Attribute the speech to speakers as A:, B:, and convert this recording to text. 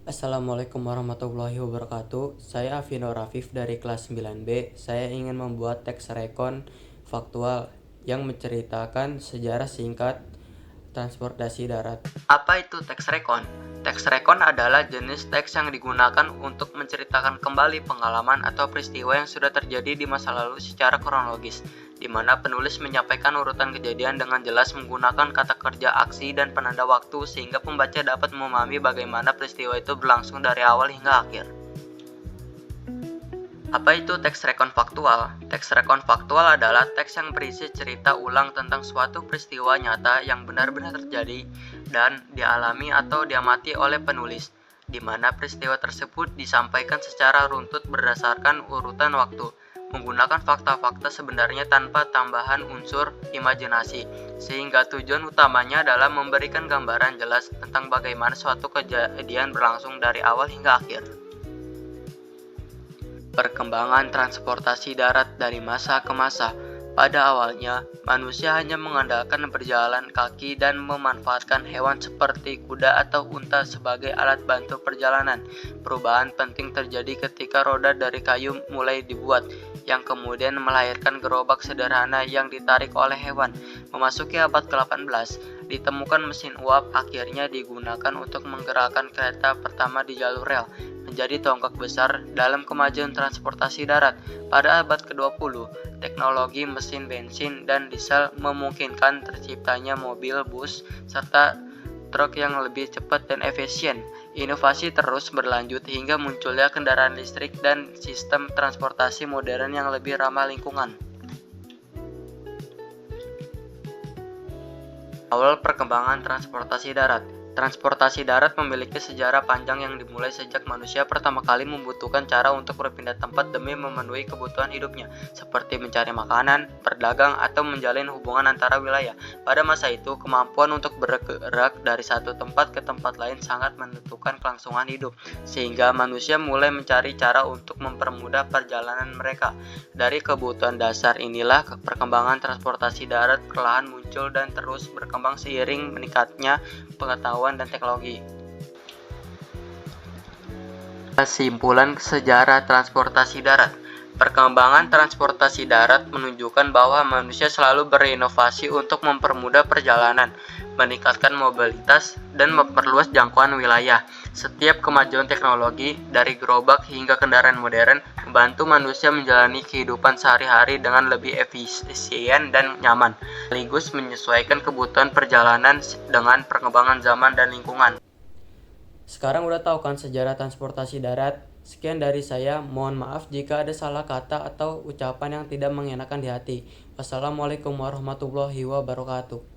A: Assalamualaikum warahmatullahi wabarakatuh. Saya Afino Rafif dari kelas 9B. Saya ingin membuat teks rekon faktual yang menceritakan sejarah singkat transportasi darat. Apa itu teks rekon? Teks rekon adalah jenis teks yang digunakan untuk menceritakan kembali pengalaman atau peristiwa yang sudah terjadi di masa lalu secara kronologis, di mana penulis menyampaikan urutan kejadian dengan jelas menggunakan kata kerja aksi dan penanda waktu sehingga pembaca dapat memahami bagaimana peristiwa itu berlangsung dari awal hingga akhir. Apa itu teks rekon faktual? Teks rekon faktual adalah teks yang berisi cerita ulang tentang suatu peristiwa nyata yang benar-benar terjadi dan dialami atau diamati oleh penulis, di mana peristiwa tersebut disampaikan secara runtut berdasarkan urutan waktu, menggunakan fakta-fakta sebenarnya tanpa tambahan unsur imajinasi, sehingga tujuan utamanya adalah memberikan gambaran jelas tentang bagaimana suatu kejadian berlangsung dari awal hingga akhir. Perkembangan transportasi darat dari masa ke masa. Pada awalnya, manusia hanya mengandalkan berjalan kaki dan memanfaatkan hewan seperti kuda atau unta sebagai alat bantu perjalanan. Perubahan penting terjadi ketika roda dari kayu mulai dibuat, yang kemudian melahirkan gerobak sederhana yang ditarik oleh hewan. Memasuki abad ke-18, ditemukan mesin uap akhirnya digunakan untuk menggerakkan kereta pertama di jalur rel, menjadi tonggak besar dalam kemajuan transportasi darat. Pada abad ke-20, teknologi mesin bensin dan diesel memungkinkan terciptanya mobil, bus, serta truk yang lebih cepat dan efisien. Inovasi terus berlanjut hingga munculnya kendaraan listrik dan sistem transportasi modern yang lebih ramah lingkungan. Awal perkembangan transportasi darat. Transportasi darat memiliki sejarah panjang yang dimulai sejak manusia pertama kali membutuhkan cara untuk berpindah tempat demi memenuhi kebutuhan hidupnya, seperti mencari makanan, berdagang, atau menjalin hubungan antara wilayah. Pada masa itu, kemampuan untuk bergerak dari satu tempat ke tempat lain sangat menentukan kelangsungan hidup, sehingga manusia mulai mencari cara untuk mempermudah perjalanan mereka. Dari kebutuhan dasar inilah perkembangan transportasi darat perlahan muncul dan terus berkembang seiring meningkatnya pengetahuan dan teknologi. Kesimpulan sejarah transportasi darat. Perkembangan transportasi darat menunjukkan bahwa manusia selalu berinovasi untuk mempermudah perjalanan, meningkatkan mobilitas, dan memperluas jangkauan wilayah. Setiap kemajuan teknologi, dari gerobak hingga kendaraan modern, membantu manusia menjalani kehidupan sehari-hari dengan lebih efisien dan nyaman, sekaligus menyesuaikan kebutuhan perjalanan dengan perkembangan zaman dan lingkungan. Sekarang udah tahu kan sejarah transportasi darat? Sekian dari saya, mohon maaf jika ada salah kata atau ucapan yang tidak mengenakan di hati. Wassalamualaikum warahmatullahi wabarakatuh.